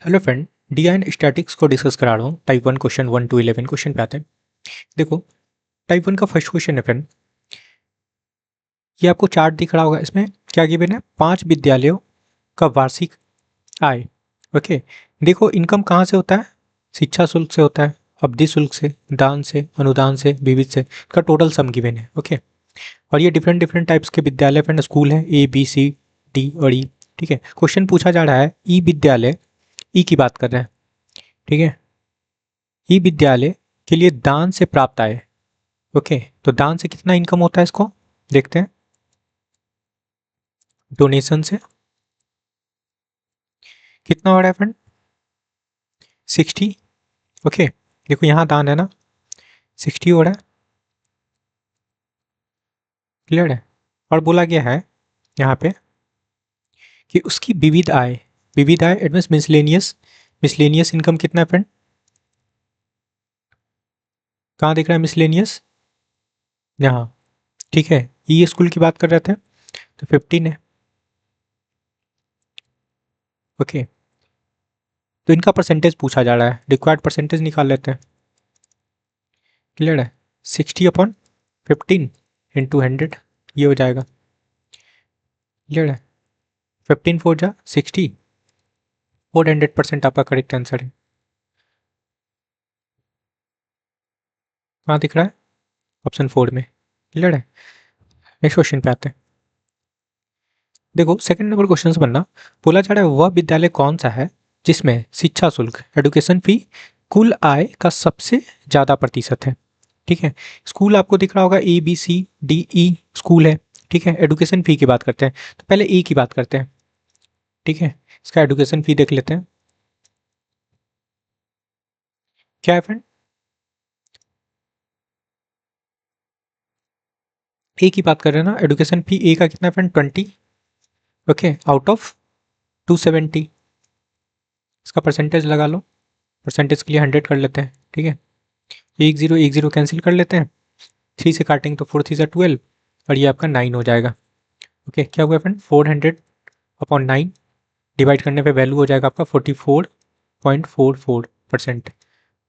Hello friend, D and statics को discuss करा रहा हूँ। टाइप 1 क्वेश्चन 1 to 11 क्वेश्चन पे आते हैं। देखो, टाइप 1 का फर्स्ट क्वेश्चन है फ्रेंड। ये आपको चार्ट दिख रहा होगा। इसमें क्या गिवन है? 5 विद्यालयों का वार्षिक आय। ओके, देखो इनकम कहाँ से होता है? शिक्षा शुल्क से होता है, अवधि शुल्क से, दान से, अनुदान से, विविध से। इसका टोटल सम गिवन है। ओके, और ये डिफरेंट डिफरेंट टाइप्स के विद्यालय फ्रेंड स्कूल है, ए बी सी डी और ई। ठीक है, क्वेश्चन पूछा जा रहा है ई विद्यालय, ई की बात कर रहे हैं। ठीक है, ई विद्यालय के लिए दान से प्राप्त आय। ओके, तो दान से कितना इनकम होता है इसको देखते हैं। डोनेशन से कितना हो रहा है फ्रेंड? 60। ओके, देखो यहाँ दान है ना, 60 हो रहा है। क्लियर है? और बोला गया है यहाँ पे कि उसकी विविध आय, विविध आय it means miscellaneous, miscellaneous income कितना है फ्रेंड? कहाँ दिख रहा है मिसलेनियस? यहाँ। ठीक है, ई स्कूल की बात कर रहे थे तो 15 है। ओके, तो इनका परसेंटेज पूछा जा रहा है, रिक्वायर्ड परसेंटेज निकाल लेते हैं। क्लियर है? 60/15 इंटू 100 ये हो जाएगा। क्लियर है? 15 4 जा 60 और 100% आपका करेक्ट आंसर है। कहाँ दिख रहा है? ऑप्शन 4 में। क्लियर है? नेक्स्ट क्वेश्चन पे आते हैं। देखो सेकंड नंबर क्वेश्चन से बनना, बोला जा रहा है वह विद्यालय कौन सा है जिसमें शिक्षा शुल्क, एडुकेशन फी, कुल आय का सबसे ज्यादा प्रतिशत है। ठीक है, स्कूल आपको दिख रहा होगा A B C D E school है। ठीक है, एडुकेशन फी की बात करते हैं तो पहले ए की बात करते हैं। ठीक है, इसका एडुकेशन फी देख लेते हैं क्या है फ्रेंड। ए की बात कर रहे हैं ना, एडुकेशन फी ए का कितना है फ्रेंड? 20। Okay, out of 270। इसका परसेंटेज लगा लो, परसेंटेज के लिए 100 कर लेते हैं। ठीक है, एक जीरो कैंसिल कर लेते हैं, 3 से काटेंगे तो 4 3 से 12 और ये आपका 9 हो जाएगा। ओके, क्या हुआ फ्रेंड? 400/9 डिवाइड करने पे वैल्यू हो जाएगा आपका 44.44%।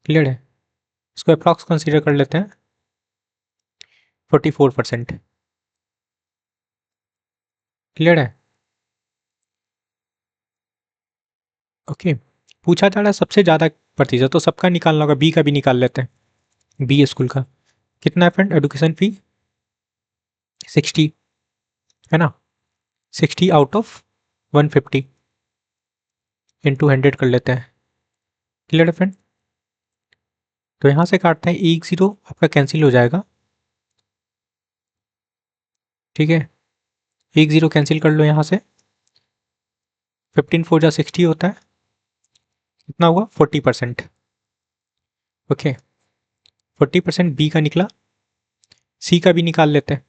क्लियर है? इसको अप्रॉक्स कंसीडर कर लेते हैं 44%। क्लियर है? ओके, पूछा जा रहा है सबसे ज़्यादा प्रतिशत, तो सबका निकालना होगा, बी का भी निकाल लेते हैं। बी स्कूल का कितना है फ्रेंड? एडुकेशन फी 60 है ना, 60 आउट ऑफ 150 इंटू 100 कर लेते हैं। क्लियर है फ्रेंड? तो यहाँ से काटते हैं, एक जीरो आपका कैंसिल हो जाएगा। ठीक है, एक जीरो कैंसिल कर लो यहाँ से, 15 4 जा 60 होता है, कितना हुआ? 40%। ओके, 40% बी का निकला। सी का भी निकाल लेते हैं।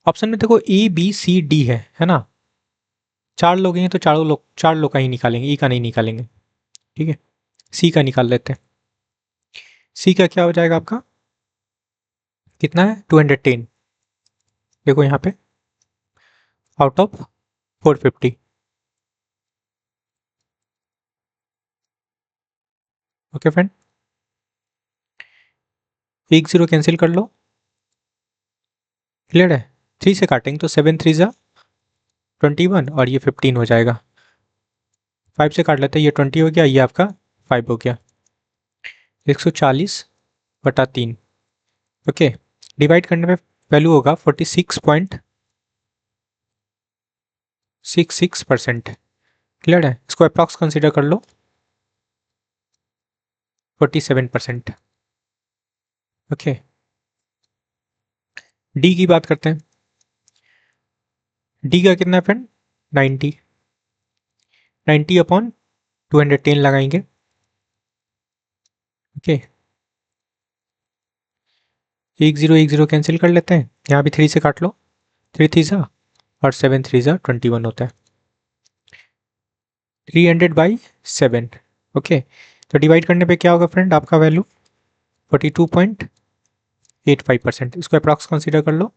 ऑप्शन में देखो ए बी सी डी है ना, 4 लोग हैं तो चार लोग का ही निकालेंगे, ई का नहीं निकालेंगे। ठीक है, सी का निकाल लेते हैं। सी का क्या हो जाएगा आपका? कितना है? 210। देखो यहाँ पे आउट ऑफ 450। ओके फ्रेंड, एक जीरो कैंसिल कर लो। क्लियर है? 3 से काटेंगे तो 7 3 जा 21 और ये 15 हो जाएगा। 5 से काट लेते हैं, ये 20 हो गया, ये आपका 5 हो गया। 140/3। ओके, डिवाइड करने पे वैल्यू होगा 46.66%। क्लियर है? इसको अप्रॉक्स कंसीडर कर लो 47%। ओके, डी की बात करते हैं। डी का कितना है फ्रेंड? 90। 90/210 लगाएंगे। ओके, एक जीरो कैंसिल कर लेते हैं, यहाँ भी 3 से काट लो, 3 3 जा और 7 3 जा 21 होता है, 300/7। ओके, तो डिवाइड करने पे क्या होगा फ्रेंड आपका वैल्यू? 42.85%। इसको अप्रॉक्स कंसीडर कर लो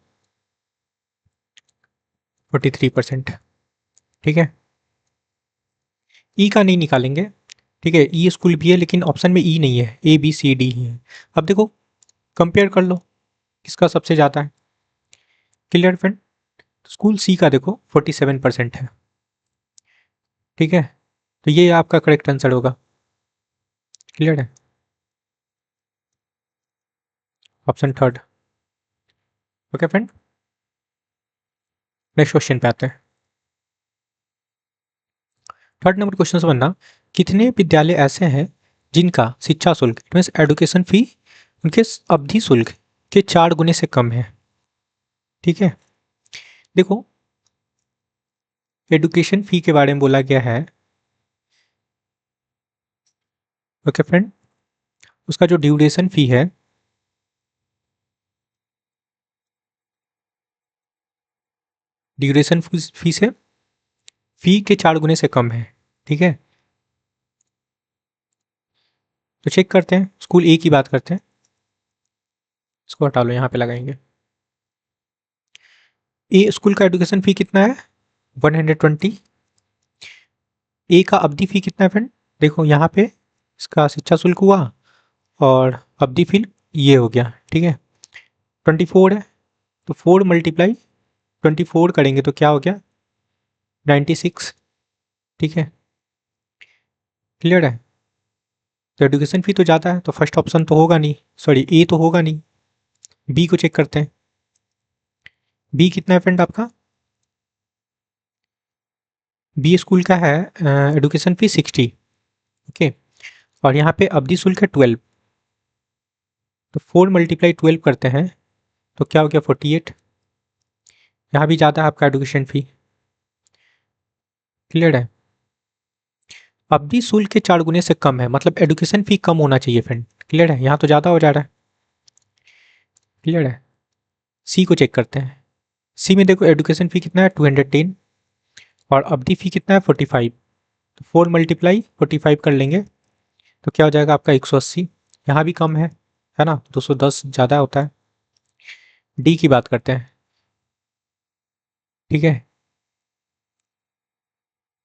43%। ठीक है, ई का नहीं निकालेंगे, ठीक है। ई स्कूल भी है लेकिन ऑप्शन में ई नहीं है, ए बी सी डी ही है। अब देखो कंपेयर कर लो किसका सबसे ज़्यादा है। क्लियर फ्रेंड, स्कूल सी का देखो 47% है, ठीक है। तो ये आपका करेक्ट आंसर होगा। क्लियर है, option third. Okay friend, next question पे आते हैं। थर्ड नंबर क्वेश्चन समझना, कितने विद्यालय ऐसे हैं जिनका शिक्षा शुल्क मीन्स एडुकेशन फी उनके अवधि शुल्क के 4 गुने से कम है। ठीक है, देखो एडुकेशन फी के बारे में बोला गया है। ओके फ्रेंड, उसका जो ड्यूरेशन फी है, ड्यूरेशन फी से फी के 4 गुने से कम है। ठीक है, तो चेक करते हैं, स्कूल ए की बात करते हैं। इसको हटा लो, यहाँ पे लगाएंगे। ए स्कूल का एडुकेशन फी कितना है 120। ए का अवधि फी कितना है फ्रेंड, देखो यहाँ पे इसका शिक्षा शुल्क हुआ और अवधि फी ये हो गया। ठीक है, 24 है तो 4 मल्टीप्लाई 24 करेंगे तो क्या हो गया 96। ठीक है, क्लियर है। तो एडुकेशन फी तो ज़्यादा है तो फर्स्ट ऑप्शन तो होगा नहीं, सॉरी ए तो होगा नहीं। बी को चेक करते हैं, बी कितना है फ्रेंड आपका, बी स्कूल का है एडुकेशन फी 60। ओके, और यहाँ पे अवधि शुल्क है 12, तो 4 मल्टीप्लाई 12 करते हैं तो क्या हो गया 48। यहाँ भी ज़्यादा है आपका एडुकेशन फी। क्लियर है, अवधि शुल्क के 4 गुने से कम है मतलब एडुकेशन फी कम होना चाहिए फ्रेंड। क्लियर है, यहाँ तो ज़्यादा हो जा रहा है। क्लियर है, सी को चेक करते हैं। सी में देखो एडुकेशन फी कितना है 210 और अवधि फी कितना है 45, तो 4 मल्टीप्लाई 45 कर लेंगे तो क्या हो जाएगा आपका 180। यहाँ भी कम है ना, 210 ज़्यादा होता है। डी की बात करते हैं। ठीक है,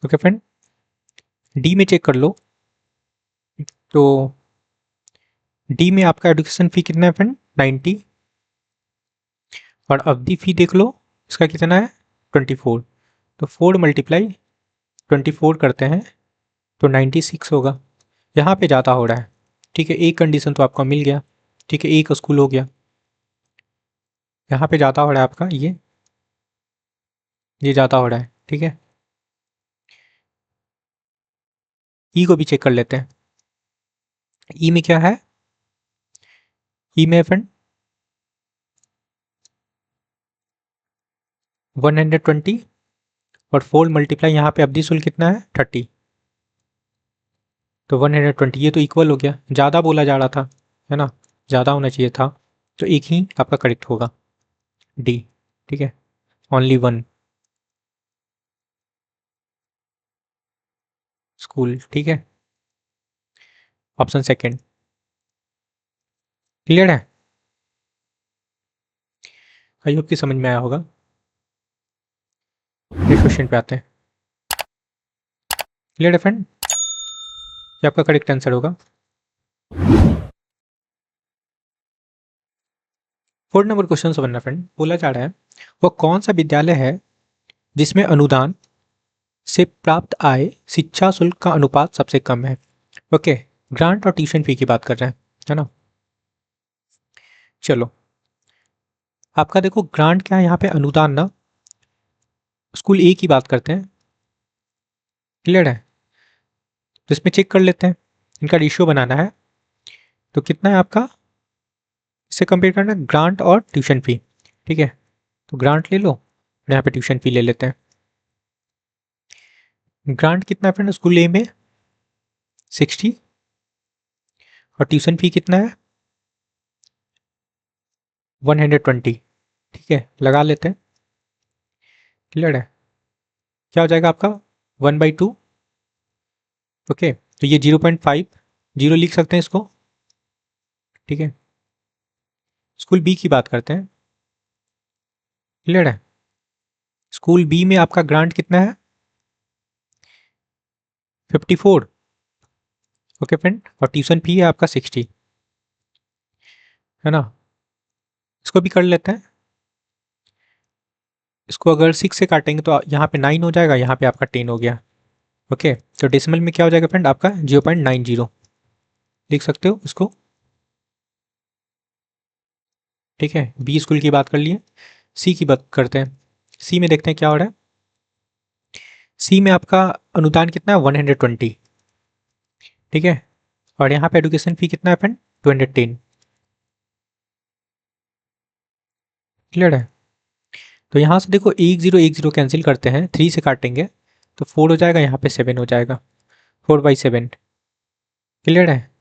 ओके फ्रेंड, डी में चेक कर लो, तो डी में आपका एडुकेशन फी कितना है फ्रेंड 90 और अवधि फी देख लो इसका कितना है 24, तो 4 मल्टीप्लाई 24 करते हैं तो 96 होगा। यहाँ पे ज़्यादा हो रहा है। ठीक है, एक कंडीशन तो आपका मिल गया। ठीक है, एक स्कूल हो गया। यहाँ पे ज़्यादा हो रहा है आपका ये ज़्यादा हो रहा है। ठीक है, ई को भी चेक कर लेते हैं। ई में क्या है, ई में फ्रेंड 120 और 4 मल्टीप्लाई यहाँ पे अवधि शुल्क कितना है 30, तो 120 ये तो इक्वल हो गया। ज़्यादा बोला जा रहा था, है ना, ज़्यादा होना चाहिए था, तो एक ही आपका करेक्ट होगा डी। ठीक है, ओनली वन स्कूल। ठीक है, ऑप्शन सेकेंड। क्लियर है, आई होप कि समझ में आया होगा। नेक्स्ट क्वेश्चन पे आते हैं। क्लियर है फ्रेंड, ये आपका करेक्ट आंसर होगा। 4 नंबर क्वेश्चन समझना फ्रेंड, बोला जा रहा है वह कौन सा विद्यालय है जिसमें अनुदान से प्राप्त आय शिक्षा शुल्क का अनुपात सबसे कम है। ओके, ग्रांट और ट्यूशन फी की बात कर रहे हैं, है ना। चलो आपका देखो ग्रांट क्या है, यहाँ पे अनुदान ना, स्कूल ए की बात करते हैं। क्लियर है, तो इसमें चेक कर लेते हैं, इनका रेशियो बनाना है तो कितना है आपका, इससे कंपेयर करना है ग्रांट और ट्यूशन फी। ठीक है, तो ग्रांट ले लो और यहाँ पे ट्यूशन फी ले लेते हैं। ग्रांट कितना है फ्रेंड स्कूल ए में 60 और ट्यूशन फी कितना है 120। ठीक है, लगा लेते हैं। क्लियर है, क्या हो जाएगा आपका 1/2। ओके, तो ये 0.5 जीरो लिख सकते हैं इसको। ठीक है, स्कूल बी की बात करते हैं। क्लियर है, स्कूल बी में आपका ग्रांट कितना है 54। ओके फ्रेंड, और ट्यूशन फी है आपका 60, है ना। इसको भी कर लेते हैं। इसको अगर 6 से काटेंगे तो यहाँ पे 9 हो जाएगा, यहाँ पे आपका 10 हो गया। ओके, तो डेसिमल में क्या हो जाएगा फ्रेंड आपका 0.90, लिख सकते हो इसको। ठीक है, बी स्कूल की बात कर लिए। सी की बात करते हैं। सी में देखते हैं क्या हो रहा है। सी में आपका अनुदान कितना है 120। ठीक है, और यहाँ पे एडुकेशन फी कितना है फ्रेंड 210। क्लियर है। तो यहाँ से देखो 1 0 1 0 कैंसिल करते हैं, 3 से काटेंगे तो 4 हो जाएगा, यहाँ पे 7 हो जाएगा, 4/7। क्लियर है।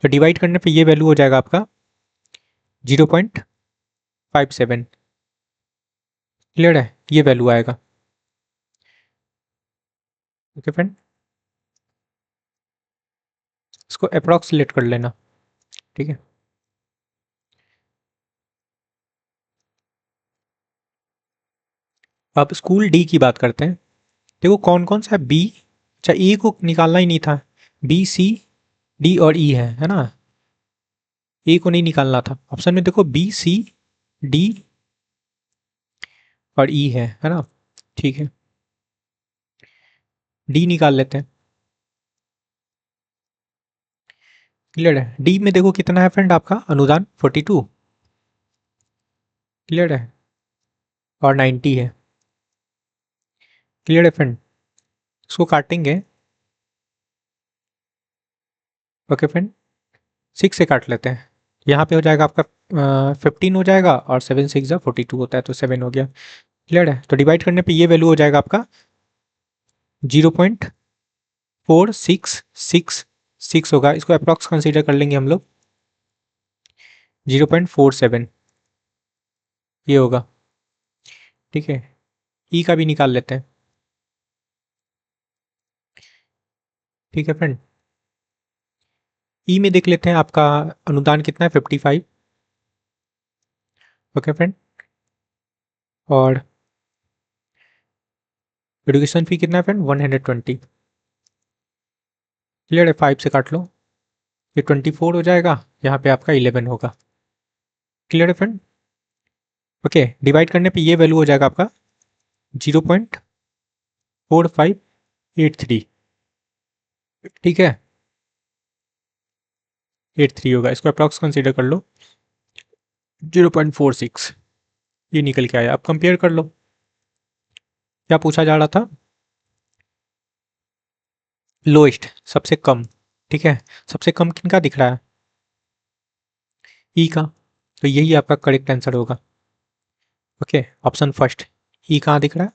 तो डिवाइड करने पे ये वैल्यू हो जाएगा आपका 0.57। क्लियर है, ये वैल्यू आएगा। ओके फ्रेंड, इसको अप्रॉक्सीमेट कर लेना। ठीक है, अब स्कूल डी की बात करते हैं। देखो कौन कौन सा है बी, अच्छा ए को निकालना ही नहीं था, बी सी डी और ई है ना। ए को नहीं निकालना था, ऑप्शन में देखो बी सी डी और ई है ना। ठीक है, डी निकाल लेते हैं। क्लियर है, डी में देखो कितना है फ्रेंड आपका अनुदान 42। क्लियर है, और 90 है। क्लियर है फ्रेंड, इसको काटेंगे। ओके फ्रेंड, 6 से काट लेते हैं। यहाँ पे हो जाएगा आपका 15 हो जाएगा, और 7 6 जा 42 होता है, तो 7 हो गया। क्लियर है, तो डिवाइड करने पे ये वैल्यू हो जाएगा आपका 0.4666 होगा। इसको अप्रॉक्स कंसीडर कर लेंगे हम लोग, 0.47 ये होगा। ठीक है, ई का भी निकाल लेते हैं। ठीक है फ्रेंड, ई में देख लेते हैं आपका अनुदान कितना है 55। ओके फ्रेंड, और एडुकेशन फी कितना है फ्रेंड 120। क्लियर है, 5 से काट लो, ये 24 हो जाएगा, यहाँ पे आपका 11 होगा। क्लियर है फ्रेंड। ओके, डिवाइड करने पे ये वैल्यू हो जाएगा आपका 0.4583। ठीक है, 83 होगा, इसको अप्रॉक्स कंसीडर कर लो, 0.46 ये निकल के आया। अब कंपेयर कर लो, क्या पूछा जा रहा था, लोएस्ट सबसे कम। ठीक है, सबसे कम किनका दिख रहा है, ई का, तो यही आपका करेक्ट आंसर होगा। ओके, ऑप्शन फर्स्ट, ई कहाँ दिख रहा है,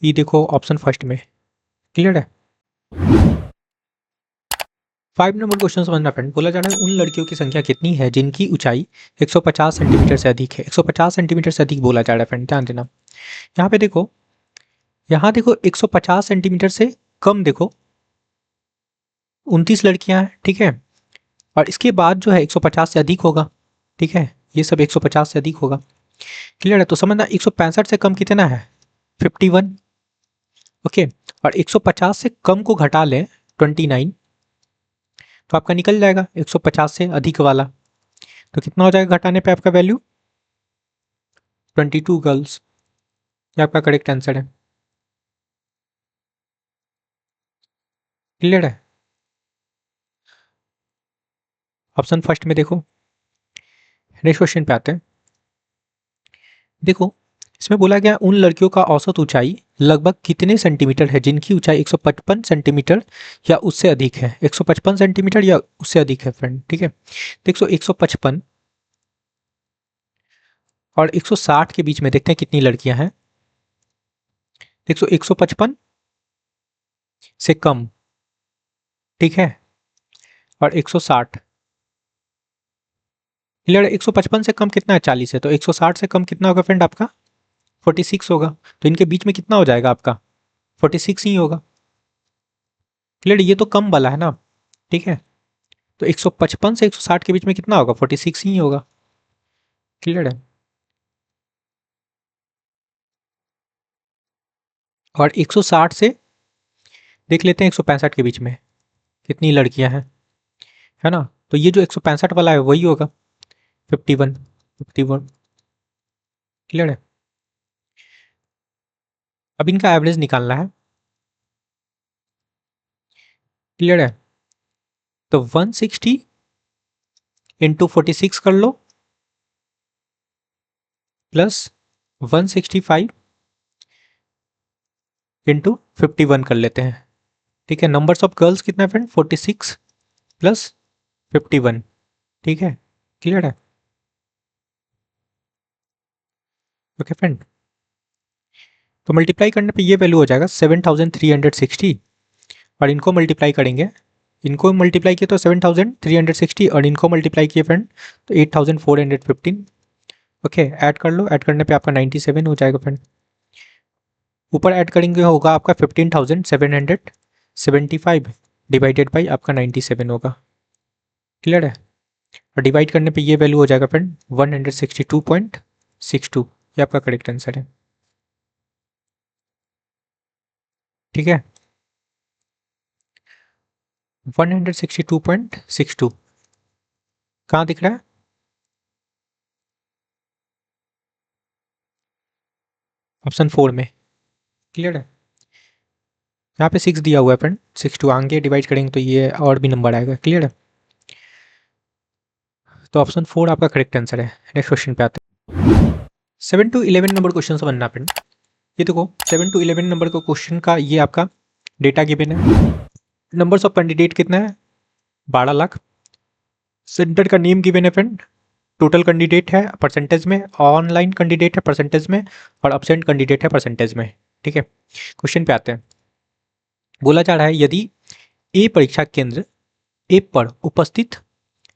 ई देखो ऑप्शन फर्स्ट में। क्लियर है। 5 नंबर क्वेश्चन समझना फ्रेंड, बोला जा रहा है उन लड़कियों की संख्या कितनी है जिनकी ऊंचाई 150 सेंटीमीटर से अधिक है। 150 सेंटीमीटर से अधिक बोला जा रहा है फ्रेंड, ध्यान देना। यहाँ पे देखो, यहाँ देखो 150 सेंटीमीटर से कम देखो 29 लड़कियां हैं। ठीक है, और इसके बाद जो है 150 से अधिक होगा। ठीक है, ये सब 150 से अधिक होगा। क्लियर है, तो समझना 165 से कम कितना है 51। ओके, और 150 से कम को घटा लें 29, तो आपका निकल जाएगा 150 से अधिक वाला। तो कितना हो जाएगा घटाने पे आपका वैल्यू 22 गर्ल्स। ये आपका करेक्ट आंसर है। क्लियर है, ऑप्शन फर्स्ट में देखो। नेक्स्ट क्वेश्चन पे आते हैं। देखो, इसमें बोला गया उन लड़कियों का औसत ऊंचाई लगभग कितने सेंटीमीटर है जिनकी ऊंचाई 155 सेंटीमीटर या उससे अधिक है। 155 सेंटीमीटर या उससे अधिक है फ्रेंड। ठीक है, देखो 155 और 160 के बीच में देखते हैं कितनी लड़कियां हैं। देखो 155 से कम, ठीक है, और 160। क्लियर है, 155 से कम कितना है 40 है, तो 160 से कम कितना होगा फ्रेंड आपका 46 होगा। तो इनके बीच में कितना हो जाएगा आपका 46 ही होगा। क्लियर, ये तो कम वाला है ना। ठीक है, तो 155 से 160 के बीच में कितना होगा 46 ही होगा। क्लियर है, और 160 से देख लेते हैं 165 के बीच में कितनी लड़कियां हैं, है ना। तो ये जो 165 वाला है वही होगा 51, 51। क्लियर है। अब इनका एवरेज निकालना है। क्लियर है। तो 160 इंटू 46 कर लो प्लस 165 इंटू 51 कर लेते हैं। ठीक है। नंबर्स ऑफ गर्ल्स कितना है फ्रेंड, 46 प्लस 51। ठीक है। क्लियर है। ओके फ्रेंड, तो मल्टीप्लाई करने पे ये वैल्यू हो जाएगा 7360, और इनको मल्टीप्लाई करेंगे, इनको मल्टीप्लाई किए तो 7360 और इनको मल्टीप्लाई किए फ्रेंड तो 8415। ओके, ऐड कर लो, ऐड करने पे आपका 97 हो जाएगा फ्रेंड। ऊपर ऐड करेंगे होगा आपका 15775 डिवाइडेड बाई आपका 97 होगा। क्लियर है। और डिवाइड करने पे ये वैल्यू हो जाएगा फ्रेंड 162.62। ये आपका करेक्ट आंसर है। ठीक है, 162.62 कहाँ दिख रहा है? ऑप्शन 4 में। क्लियर है। यहाँ पे 6 दिया हुआ है फ्रेंड, 62 आगे डिवाइड करेंगे तो ये और भी नंबर आएगा। क्लियर है। तो ऑप्शन 4 आपका करेक्ट आंसर है। नेक्स्ट क्वेश्चन पे आते हैं। 7 to 11 नंबर क्वेश्चन समझना फ्रेंड। ये देखो 7 to 11 नंबर का क्वेश्चन का ये आपका डेटा गिवन है। नंबर्स ऑफ कैंडिडेट कितना है, 12 लाख। सेंटर का नेम गिवन है फ्रेंड। टोटल कैंडिडेट है परसेंटेज में, ऑनलाइन कैंडिडेट है परसेंटेज में, और अब्सेंट कैंडिडेट है परसेंटेज में। ठीक है। क्वेश्चन पे आते हैं। बोला जा रहा है यदि ए परीक्षा केंद्र ए पर उपस्थित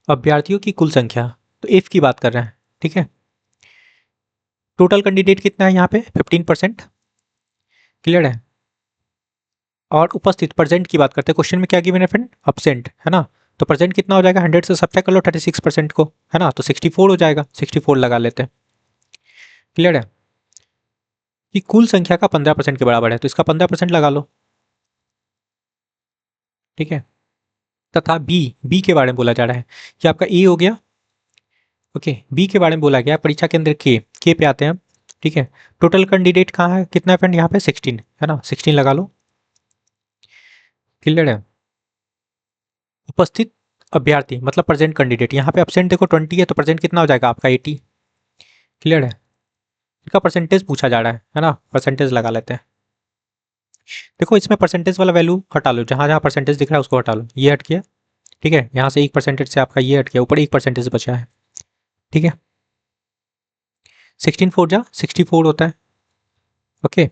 अभ्यर्थियों की कुल संख्या, तो एफ की बात कर रहे हैं। ठीक है। टोटल कैंडिडेट कितना है यहाँ पे 15%। क्लियर है। और उपस्थित प्रेजेंट की बात करते हैं। क्वेश्चन में क्या गिवन है फ्रेंड, अब्सेंट, है ना। तो प्रेजेंट कितना हो जाएगा, 100 से सब्ट्रैक्ट कर लो 36% को, है ना। तो 64 हो जाएगा, 64 लगा लेते हैं। क्लियर है। कि कुल संख्या का 15% के बराबर है तो इसका 15% लगा लो। ठीक है। तथा बी, बी के बारे में बोला जा रहा है कि आपका ए हो गया। ओके, बी के बारे में बोला गया परीक्षा केंद्र के पे आते हैं। ठीक है। टोटल कैंडिडेट कहाँ है, कितना है फ्रेंड, यहाँ पे 16, है ना, 16 लगा लो। क्लियर है। उपस्थित अभ्यर्थी मतलब प्रेजेंट कैंडिडेट, यहाँ पे अब्सेंट देखो 20 है तो प्रेजेंट कितना हो जाएगा आपका 80। क्लियर है। इसका परसेंटेज पूछा जा रहा है ना, परसेंटेज लगा लेते हैं। देखो इसमें परसेंटेज वाला वैल्यू हटा लो, जहां जहां परसेंटेज दिख रहा है उसको हटा लो, ये हट गया। ठीक है। यहाँ से 1% से आपका ये हट गया, ऊपर 1% बचा है। ठीक है। 16 4 जा 64 होता है। ओके,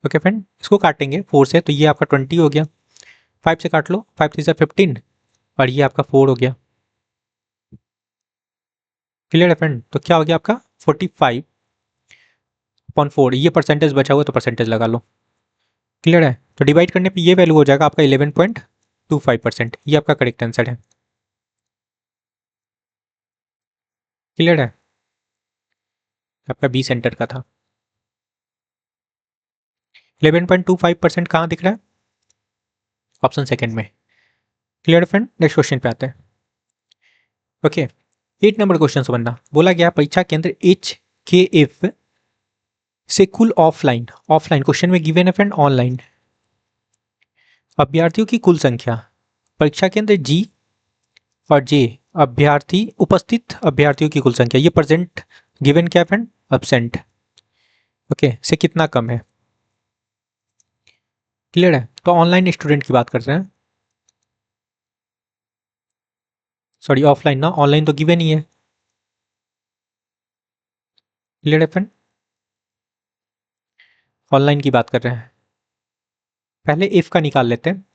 ओके फ्रेंड, इसको काटेंगे 4 से तो ये आपका 20 हो गया। 5 से काट लो, 5 3 15, और ये आपका 4 हो गया। क्लियर है फ्रेंड। तो क्या हो गया आपका 45/4, ये परसेंटेज बचा हुआ तो परसेंटेज लगा लो। क्लियर है। तो डिवाइड करने पे ये वैल्यू हो जाएगा आपका 11.25%। ये आपका करेक्ट आंसर है। क्लियर है। आपका बी सेंटर का था। 11.25% कहाँ दिख रहा है, ऑप्शन सेकंड में। Clear friend. नेक्स्ट क्वेश्चन पे आते हैं। ओके, 8 नंबर क्वेश्चन समझना। बोला गया परीक्षा केंद्र HKF से कुल ऑफलाइन, ऑफलाइन क्वेश्चन में गिवन है फ्रेंड ऑनलाइन, अभ्यर्थियों की कुल संख्या, परीक्षा केंद्र G और J अभ्यर्थी, उपस्थित अभ्यर्थियों की कुल संख्या, ये प्रेजेंट गिवन क्या है फ्रेंड, अब्सेंट। ओके, से कितना कम है। क्लियर है। तो ऑनलाइन स्टूडेंट की बात कर रहे हैं, सॉरी ऑफलाइन ना, ऑनलाइन तो गिवन ही है। क्लियर है फ्रेंड। ऑनलाइन की बात कर रहे हैं। पहले इफ का निकाल लेते हैं।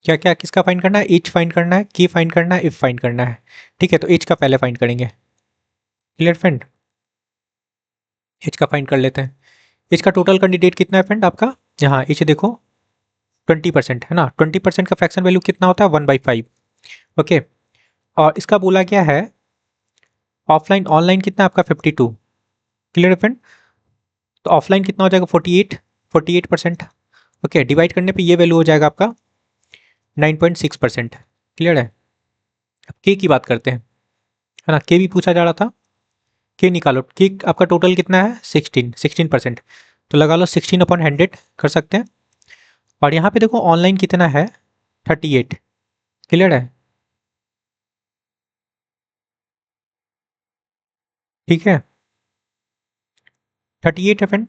क्या क्या किसका फाइंड करना है, एच फाइंड करना है, के फाइंड करना है, इफ फाइंड करना है। ठीक है। तो एच का पहले फाइंड करेंगे। Clear friend. एच का फाइंड कर लेते हैं। एच का टोटल कैंडिडेट कितना है फ्रेंड आपका, यहाँ एच देखो 20%, है ना। 20% का फ्रैक्शन वैल्यू कितना होता है 1/5। ओके। और इसका बोला गया है ऑफलाइन, ऑनलाइन कितना है आपका 52। क्लियर है फ्रेंड। तो ऑफलाइन कितना हो जाएगा 48%। ओके, डिवाइड करने पे ये वैल्यू हो जाएगा आपका 9.6%। क्लियर है। अब के की बात करते हैं, है ना, के भी पूछा जा रहा था। के निकालो, के आपका टोटल कितना है 16%। तो लगा लो 16/100 कर सकते हैं। और यहाँ पे देखो ऑनलाइन कितना है 38। क्लियर है। ठीक है, 38 है फ्रेंड।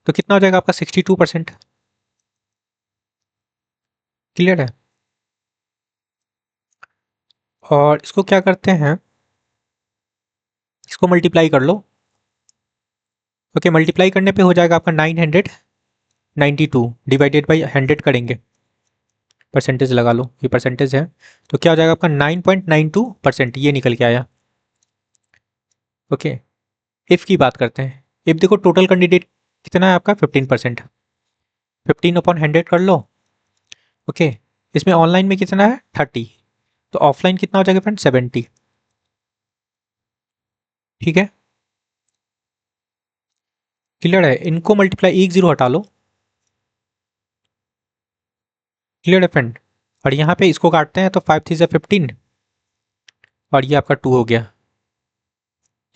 तो कितना हो जाएगा आपका 62%। क्लियर है। और इसको क्या करते हैं, इसको मल्टीप्लाई कर लो। ओके, मल्टीप्लाई करने पे हो जाएगा आपका 992 डिवाइडेड बाई 100 करेंगे, परसेंटेज लगा लो, ये परसेंटेज है। तो क्या हो जाएगा आपका 9.92%, ये निकल के आया। ओके, इफ़ की बात करते हैं। इफ़ देखो टोटल कैंडिडेट कितना है आपका 15%, 15/100 कर लो। ओके, इसमें ऑनलाइन में कितना है 30, तो ऑफलाइन कितना हो जाएगा फ्रेंड 70। ठीक है, क्लियर है। इनको मल्टीप्लाई, एक जीरो हटा लो। क्लियर है फ्रेंड। और यहाँ पे इसको काटते हैं तो 5 3 15, और ये आपका 2 हो गया,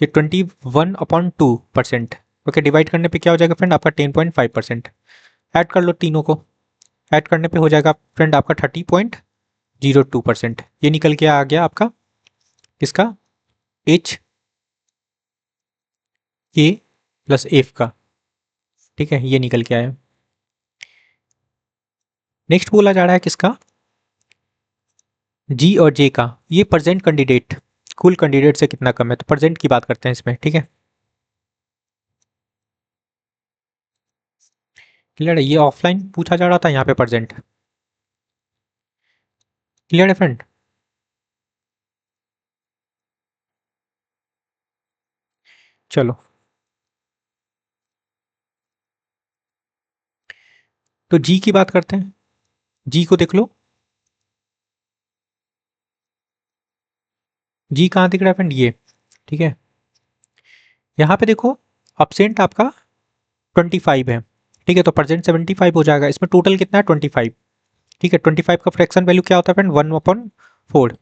ये 21/2%। ओके, डिवाइड करने पे क्या हो जाएगा फ्रेंड आपका 10.5%। ऐड कर लो तीनों को, ऐड करने पे हो जाएगा फ्रेंड आपका 30.02%। ये निकल के आ गया आपका इसका एच ए प्लस एफ का। ठीक है, ये निकल के आया। नेक्स्ट बोला जा रहा है किसका, जी और जे का। ये प्रेजेंट कैंडिडेट कुल कैंडिडेट से कितना कम है, तो प्रेजेंट की बात करते हैं इसमें। ठीक है, क्लियर है। ये ऑफलाइन पूछा जा रहा था, यहाँ पे प्रेजेंट। क्लियर है फ्रेंड। चलो, तो जी की बात करते हैं। जी को देख लो, जी कहाँ दिख रहा है फ्रेंड, ये। ठीक है, यहाँ पे देखो अपसेंट आपका 25 है। ठीक है, तो प्रेजेंट 75 हो जाएगा। इसमें टोटल कितना है 25। ठीक है, 25 का फ्रैक्शन वैल्यू क्या होता है फ्रेंड 1/4।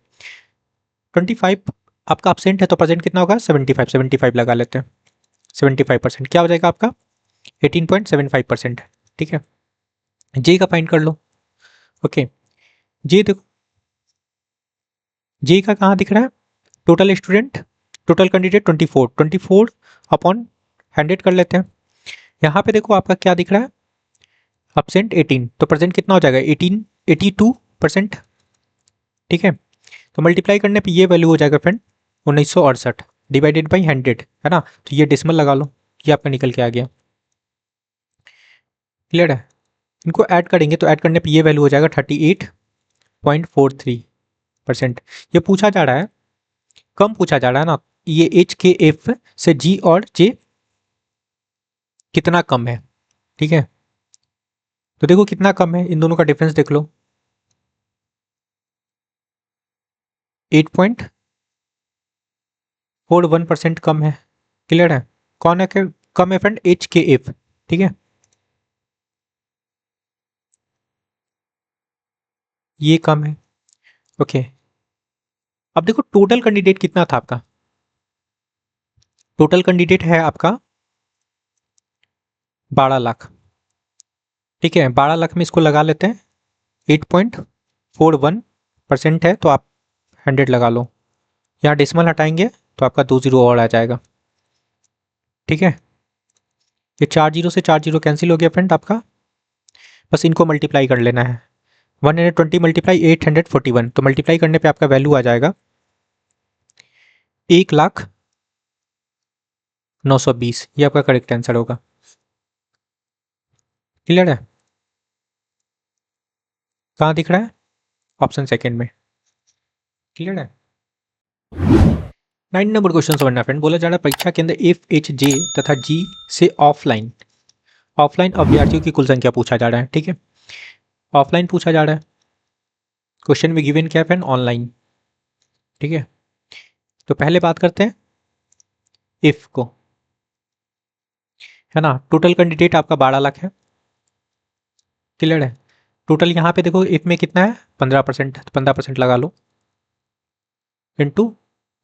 25 आपका अपसेंट है तो प्रेजेंट कितना होगा 75, 75 लगा लेते हैं। 75% क्या हो जाएगा आपका 18.75%। ठीक है, जे का फाइंड कर लो। ओके, जे देखो, जे का कहाँ दिख रहा है, टोटल स्टूडेंट, टोटल कैंडिडेट 24, 24/100 कर लेते हैं। यहाँ पे देखो आपका क्या दिख रहा है अपसेंट 18, तो प्रेजेंट कितना हो जाएगा 18, 82%। ठीक है, तो मल्टीप्लाई करने पे ये वैल्यू हो जाएगा फ्रेंड 1968 डिवाइडेड बाई 100, है ना। तो ये डेसिमल लगा लो, ये आपका निकल के आ गया। क्लियर है। इनको ऐड करेंगे तो ऐड करने पे ये वैल्यू हो जाएगा 38.43%। ये पूछा जा रहा है, कम पूछा जा रहा है ना, ये एच के एफ से जी और जे कितना कम है। ठीक है, तो देखो कितना कम है, इन दोनों का डिफरेंस देख लो 8.41% कम है। क्लियर है। कौन है के कम है फ्रेंड, एच के एफ। ठीक है, ये कम है। ओके, अब देखो टोटल कैंडिडेट कितना था आपका, टोटल कैंडिडेट है आपका 12 लाख। ठीक है, 12 लाख में इसको लगा लेते हैं 8.41% है, तो आप 100 लगा लो। यहाँ डेसिमल हटाएंगे तो आपका 2 जीरो और आ जाएगा। ठीक है, ये 4 जीरो से 4 जीरो कैंसिल हो गया फ्रेंड आपका, बस इनको मल्टीप्लाई कर लेना है। 120 मल्टीप्लाई 841, तो मल्टीप्लाई करने पे आपका वैल्यू आ जाएगा 1,09,20। ये आपका करेक्ट आंसर होगा। क्लियर है। कहाँ दिख रहा है, ऑप्शन सेकेंड में। क्लियर है। 9 नंबर क्वेश्चन समझना फ्रेंड। बोला जा रहा है परीक्षा के अंदर एफ एच जे तथा जी से ऑफलाइन ऑफलाइन अभ्यर्थियों की कुल संख्या पूछा जा रहा है। ठीक है, ऑफलाइन पूछा जा रहा है, क्वेश्चन में गिवन क्या है फ्रेंड ऑनलाइन। ठीक है, तो पहले बात करते हैं इफ को, है ना। टोटल कैंडिडेट आपका 12 लाख है। क्लियर है। टोटल यहाँ पे देखो इफ में कितना है 15%, 15% लगा लो इनटू,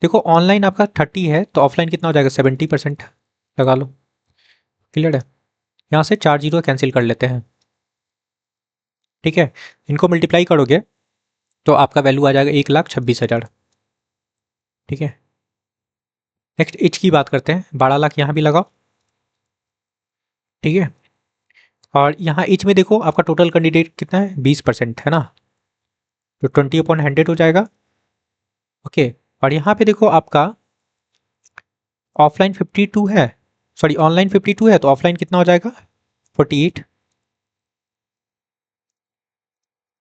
देखो ऑनलाइन आपका 30 है तो ऑफलाइन कितना हो जाएगा 70% लगा लो। क्लियर है। यहाँ से 4 जीरो कैंसिल कर लेते हैं। ठीक है, इनको मल्टीप्लाई करोगे तो आपका वैल्यू आ जाएगा 1,26,000। ठीक है, नेक्स्ट एच की बात करते हैं। 12 लाख यहाँ भी लगाओ। ठीक है, और यहाँ एच में देखो आपका टोटल कैंडिडेट कितना है 20% है ना, तो 20/100 हो जाएगा। ओके, और यहाँ पे देखो आपका ऑफलाइन 52 है, सॉरी ऑनलाइन 52 है तो ऑफलाइन कितना हो जाएगा 48।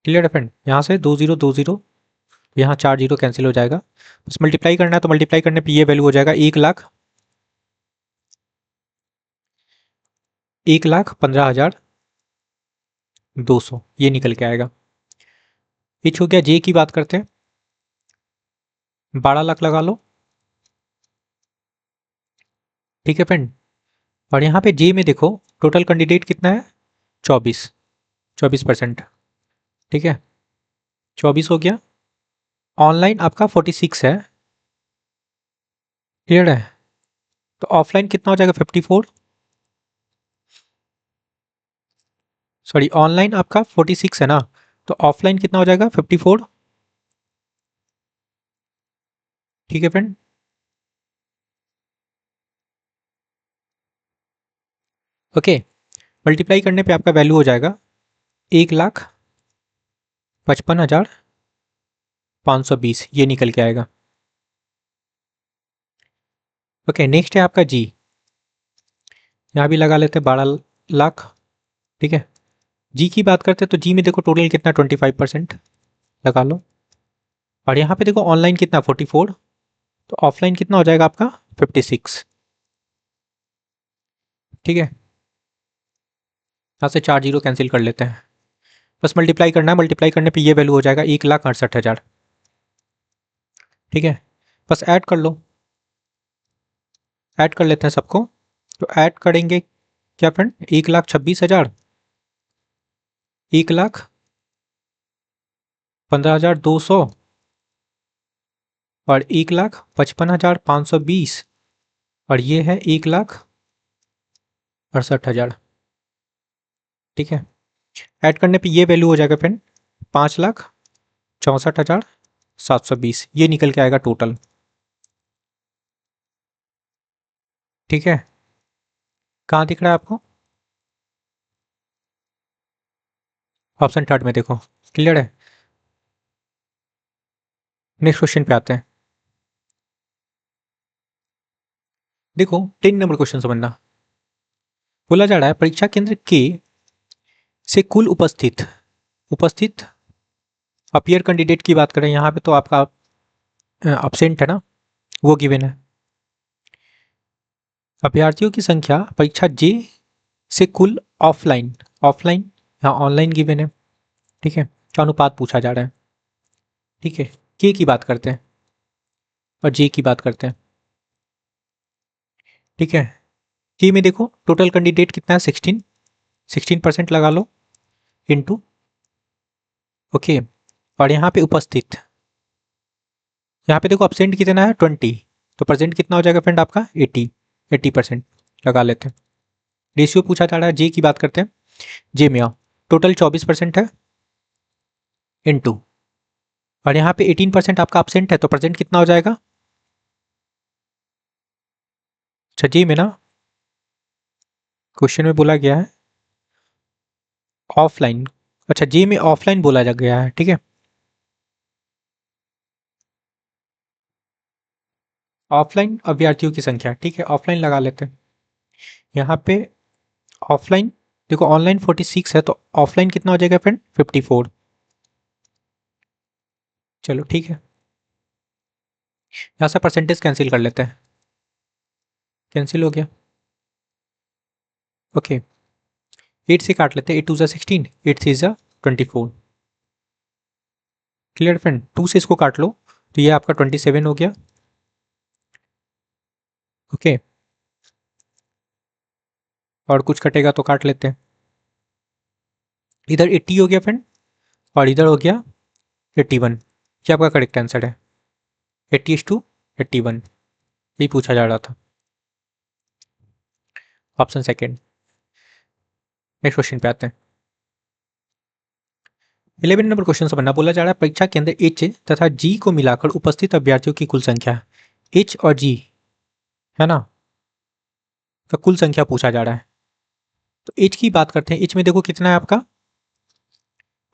क्लियर है फ्रेंड। यहाँ से 2 0 2 0, यहाँ 4 जीरो कैंसिल हो जाएगा। बस मल्टीप्लाई करना है तो मल्टीप्लाई करने पे ये वैल्यू हो जाएगा 1,15,200, ये निकल के आएगा। ये हो गया। जे की बात करते हैं। 12 लाख लगा लो। ठीक है फ्रेंड, और यहाँ पे जे में देखो टोटल कैंडिडेट कितना है 24%। ठीक है, 24 हो गया। ऑनलाइन आपका 46 है। क्लियर है, तो ऑफलाइन कितना हो जाएगा 54, सॉरी ऑनलाइन आपका 46 है ना, तो ऑफलाइन कितना हो जाएगा 54। ठीक है फ्रेंड, ओके। मल्टीप्लाई करने पे आपका वैल्यू हो जाएगा 1,55,520, ये निकल के आएगा। ओके, नेक्स्ट है आपका जी। यहाँ भी लगा लेते हैं 12 लाख। ठीक है, जी की बात करते हैं तो जी में देखो टोटल कितना 25% लगा लो, और यहाँ पे देखो ऑनलाइन कितना 44, तो ऑफलाइन कितना हो जाएगा आपका 56। ठीक है, यहाँ से 4 जीरो कैंसिल कर लेते हैं। बस मल्टीप्लाई करना है, मल्टीप्लाई करने पे ये वैल्यू हो जाएगा 1,68,000। ठीक है, बस ऐड कर लो, ऐड कर लेते हैं सबको। तो ऐड करेंगे क्या फ्रेंड, 1,26,000, 1,15,200 और 1,55,520, और ये है 1,68,000। ठीक है, ऐड करने पे ये वैल्यू हो जाएगा फ्रेंड 5,64,720, ये निकल के आएगा टोटल। ठीक है, कहाँ दिख रहा है आपको, ऑप्शन थर्ड में देखो। क्लियर है, नेक्स्ट क्वेश्चन पे आते हैं। देखो 10 नंबर क्वेश्चन समझना। बोला जा रहा है परीक्षा केंद्र के से कुल उपस्थित उपस्थित अपीयर कैंडिडेट की बात करें, यहाँ पे तो आपका अब्सेंट है ना, वो गिवन है। अभ्यर्थियों की संख्या परीक्षा जे से कुल ऑफलाइन, ऑफलाइन यहाँ ऑनलाइन गिवन है। ठीक है, क्या अनुपात पूछा जा रहा है। ठीक है, के की बात करते हैं और जे की बात करते हैं। ठीक है, के में देखो टोटल कैंडिडेट कितना है 16% लगा लो इनटू। ओके, और यहाँ पे उपस्थित, यहाँ पे देखो अपसेंट कितना है 20, तो प्रेजेंट कितना हो जाएगा फ्रेंड आपका 80% लगा लेते हैं। रेशियो पूछा जा रहा है, जे की बात करते हैं। जे में आओ, टोटल 24% है इनटू, और यहाँ पे 18% आपका अपसेंट है तो प्रेजेंट कितना हो जाएगा। अच्छा, जे में ना क्वेश्चन में बोला गया है ऑफलाइन, अच्छा जे में ऑफलाइन बोला जा गया है। ठीक है, ऑफलाइन अभ्यर्थियों की संख्या, ठीक है ऑफलाइन लगा लेते हैं। यहाँ पे ऑफलाइन देखो ऑनलाइन 46 है तो ऑफलाइन कितना हो जाएगा फ्रेंड 54। चलो ठीक है, यहाँ से परसेंटेज कैंसिल कर लेते हैं, कैंसिल हो गया। ओके, 8 से काट लेते हैं, 8 2 16, 8 3 24। क्लियर फ्रेंड, 2 से इसको काट लो तो ये आपका 27 हो गया। ओके, और कुछ कटेगा तो काट लेते हैं। इधर 80 हो गया फ्रेंड और इधर हो गया 81। क्या आपका करेक्ट आंसर है? 80:81 यही पूछा जा रहा था। Option second. नेक्स्ट क्वेश्चन पे आते हैं। 11 नंबर क्वेश्चन से बनना बोला जा रहा है परीक्षा के अंदर एच तथा जी को मिलाकर उपस्थित अभ्यर्थियों की कुल संख्या। एच और जी है ना, का कुल संख्या पूछा जा रहा है। तो एच की बात करते हैं। एच में देखो कितना है आपका,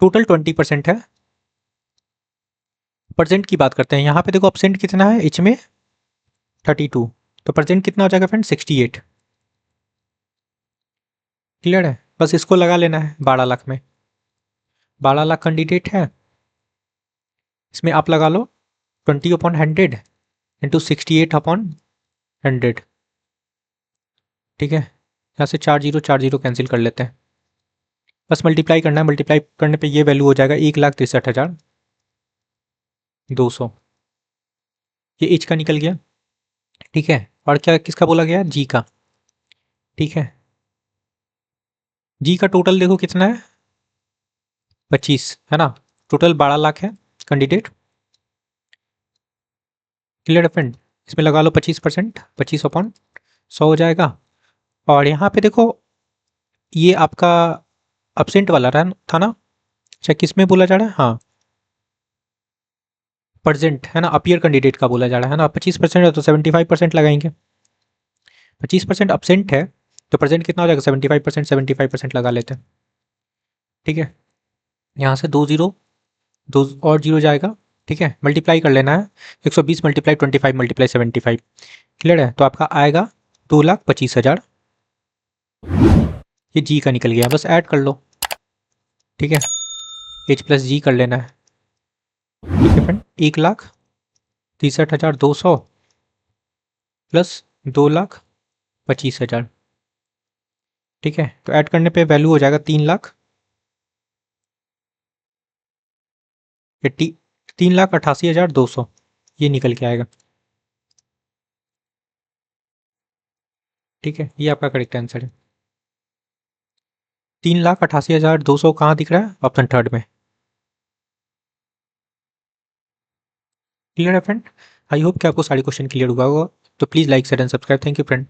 टोटल 20% है। परसेंट की बात करते हैं, यहाँ पे देखो अपसेंट कितना है एच में, 32। तो परसेंट कितना हो जाएगा फ्रेंड, 68। क्लियर है, बस इसको लगा लेना है 12 लाख में। 12 लाख कैंडिडेट है, इसमें आप लगा लो 20/100 इंटू 68/100। ठीक है, यहाँ से 4 0 कैंसिल कर लेते हैं, बस मल्टीप्लाई करना है। मल्टीप्लाई करने पे ये वैल्यू हो जाएगा 1,63,200। ये एच का निकल गया। ठीक है, और क्या किसका बोला गया, जी का। ठीक है, जी का टोटल देखो कितना है, 25 है ना। टोटल 12 लाख है कैंडिडेट। क्लियर है फ्रेंड, इसमें लगा लो 25%, 25/100 हो जाएगा। और यहाँ पे देखो ये आपका अपसेंट वाला था ना, अच्छा किस में बोला जा रहा है, हाँ परसेंट है ना, अपियर कैंडिडेट का बोला जा रहा है ना। 25% है तो 75% लगाएंगे। 25% अपसेंट है तो परसेंट कितना हो जाएगा, 75%। 75% लगा लेते हैं। ठीक है, यहाँ से 2 0, 2 और 0 जाएगा। ठीक है, मल्टीप्लाई कर लेना है, 120 मल्टीप्लाई 25 मल्टीप्लाई 75। क्लियर है, तो आपका आएगा 2,25,000। ये जी का निकल गया, बस ऐड कर लो। ठीक है, एच प्लस जी कर लेना है। ठीक है फ्रेंड, 1,63,200 प्लस 2,25,000। ठीक है, तो ऐड करने पे वैल्यू हो जाएगा 3,88,200 ये निकल के आएगा। ठीक है, ये आपका करेक्ट आंसर है। 3,88,200 कहाँ दिख रहा है, ऑप्शन थर्ड में। क्लियर है फ्रेंड, आई होप कि आपको सारी क्वेश्चन क्लियर हुआ होगा। तो please like share and subscribe. Thank you friend.